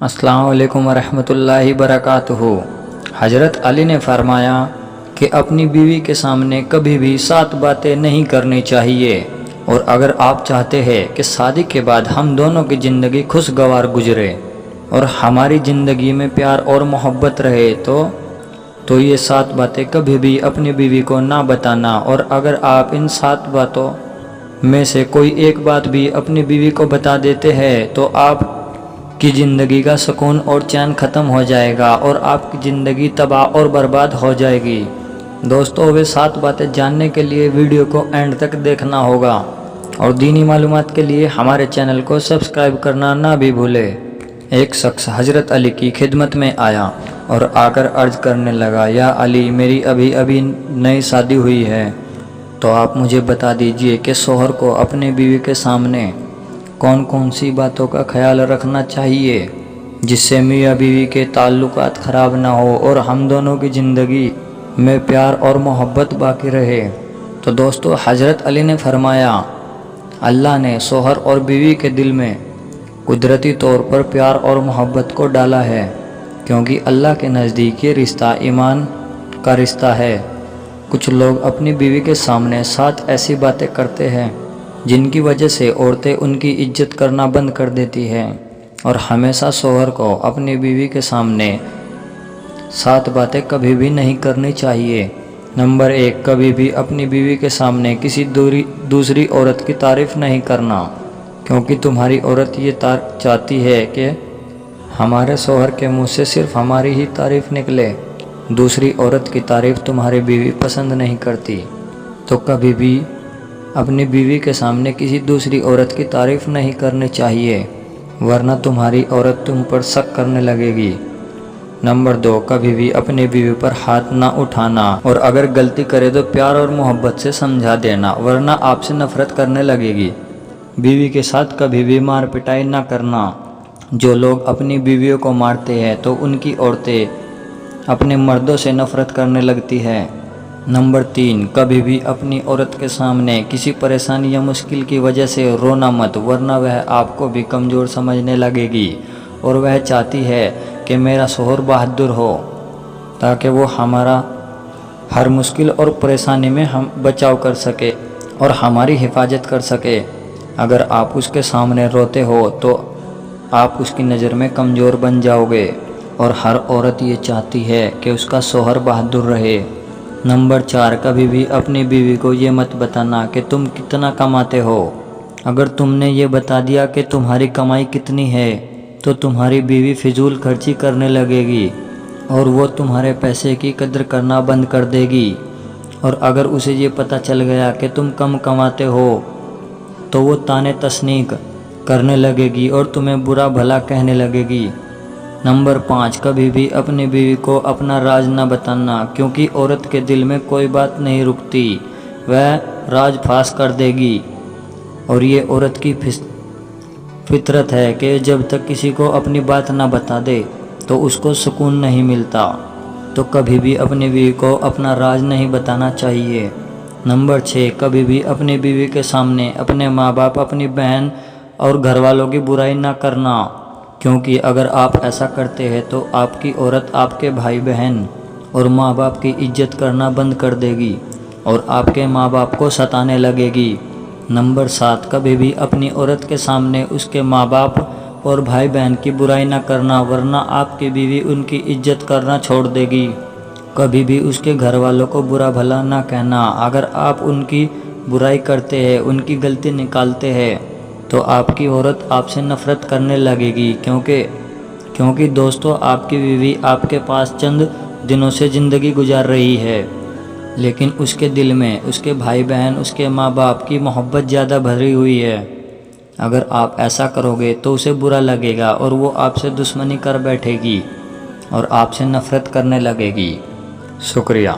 अस्सलाम वालेकुम वरहमतुल्लाहि वबरकातुहू। हज़रत अली ने फरमाया कि अपनी बीवी के सामने कभी भी 7 बातें नहीं करनी चाहिए, और अगर आप चाहते हैं कि शादी के बाद हम दोनों की ज़िंदगी खुशगवार गुजरे और हमारी ज़िंदगी में प्यार और मोहब्बत रहे तो ये 7 बातें कभी भी अपनी बीवी को ना बताना। और अगर आप इन 7 बातों में से कोई एक बात भी अपनी बीवी को बता देते हैं तो आप की ज़िंदगी का सुकून और चैन ख़त्म हो जाएगा और आपकी ज़िंदगी तबाह और बर्बाद हो जाएगी। दोस्तों, वे 7 बातें जानने के लिए वीडियो को एंड तक देखना होगा और दीनी मालूमात के लिए हमारे चैनल को सब्सक्राइब करना ना भी भूलें। एक शख्स हज़रत अली की खिदमत में आया और आकर अर्ज़ करने लगा, या अली, मेरी अभी अभी नई शादी हुई है, तो आप मुझे बता दीजिए कि शौहर को अपने बीवी के सामने कौन कौन सी बातों का ख्याल रखना चाहिए जिससे मियाँ बीवी के ताल्लुकात ख़राब ना हो और हम दोनों की ज़िंदगी में प्यार और मोहब्बत बाकी रहे। तो दोस्तों, हज़रत अली ने फरमाया, अल्लाह ने शौहर और बीवी के दिल में कुदरती तौर पर प्यार और मोहब्बत को डाला है, क्योंकि अल्लाह के नज़दीक ये रिश्ता ईमान का रिश्ता है। कुछ लोग अपनी बीवी के सामने 7 ऐसी बातें करते हैं जिनकी वजह से औरतें उनकी इज्जत करना बंद कर देती हैं, और हमेशा शौहर को अपनी बीवी के सामने 7 बातें कभी भी नहीं करनी चाहिए। नंबर 1, कभी भी अपनी बीवी के सामने किसी दूसरी औरत की तारीफ़ नहीं करना, क्योंकि तुम्हारी औरत ये चाहती है कि हमारे शौहर के मुंह से सिर्फ हमारी ही तारीफ़ निकले। दूसरी औरत की तारीफ़ तुम्हारी बीवी पसंद नहीं करती। तो कभी भी अपनी बीवी के सामने किसी दूसरी औरत की तारीफ़ नहीं करनी चाहिए, वरना तुम्हारी औरत तुम पर शक करने लगेगी। नंबर 2, कभी भी अपनी बीवी पर हाथ ना उठाना, और अगर गलती करे तो प्यार और मोहब्बत से समझा देना, वरना आपसे नफ़रत करने लगेगी। बीवी के साथ कभी भी मार पिटाई ना करना। जो लोग अपनी बीवियों को मारते हैं तो उनकी औरतें अपने मर्दों से नफ़रत करने लगती है। नंबर 3, कभी भी अपनी औरत के सामने किसी परेशानी या मुश्किल की वजह से रोना मत, वरना वह आपको भी कमज़ोर समझने लगेगी और वह चाहती है कि मेरा शौहर बहादुर हो, ताकि वो हमारा हर मुश्किल और परेशानी में हम बचाव कर सके और हमारी हिफाजत कर सके। अगर आप उसके सामने रोते हो तो आप उसकी नज़र में कमज़ोर बन जाओगे, और हर औरत ये चाहती है कि उसका शौहर बहादुर रहे। नंबर 4, कभी भी अपनी बीवी को ये मत बताना कि तुम कितना कमाते हो। अगर तुमने ये बता दिया कि तुम्हारी कमाई कितनी है तो तुम्हारी बीवी फिजूल खर्ची करने लगेगी और वो तुम्हारे पैसे की कदर करना बंद कर देगी। और अगर उसे ये पता चल गया कि तुम कम कमाते हो तो वो ताने तस्नीक करने लगेगी और तुम्हें बुरा भला कहने लगेगी। नंबर 5, कभी भी अपनी बीवी को अपना राज न बताना, क्योंकि औरत के दिल में कोई बात नहीं रुकती, वह राज फाश कर देगी। और ये औरत की फितरत है कि जब तक किसी को अपनी बात ना बता दे तो उसको सुकून नहीं मिलता। तो कभी भी अपनी बीवी को अपना राज नहीं बताना चाहिए। नंबर 6, कभी भी अपनी बीवी के सामने अपने माँ बाप, अपनी बहन और घर वालों की बुराई ना करना, क्योंकि अगर आप ऐसा करते हैं तो आपकी औरत आपके भाई बहन और माँ बाप की इज्जत करना बंद कर देगी और आपके माँ बाप को सताने लगेगी। नंबर 7, कभी भी अपनी औरत के सामने उसके माँ बाप और भाई बहन की बुराई ना करना, वरना आपकी बीवी उनकी इज्जत करना छोड़ देगी। कभी भी उसके घर वालों को बुरा भला ना कहना। अगर आप उनकी बुराई करते हैं, उनकी गलती निकालते हैं, तो आपकी औरत आपसे नफ़रत करने लगेगी, क्योंकि दोस्तों, आपकी बीवी आपके पास चंद दिनों से ज़िंदगी गुजार रही है, लेकिन उसके दिल में उसके भाई बहन, उसके माँ बाप की मोहब्बत ज़्यादा भरी हुई है। अगर आप ऐसा करोगे तो उसे बुरा लगेगा और वो आपसे दुश्मनी कर बैठेगी और आपसे नफ़रत करने लगेगी। शुक्रिया।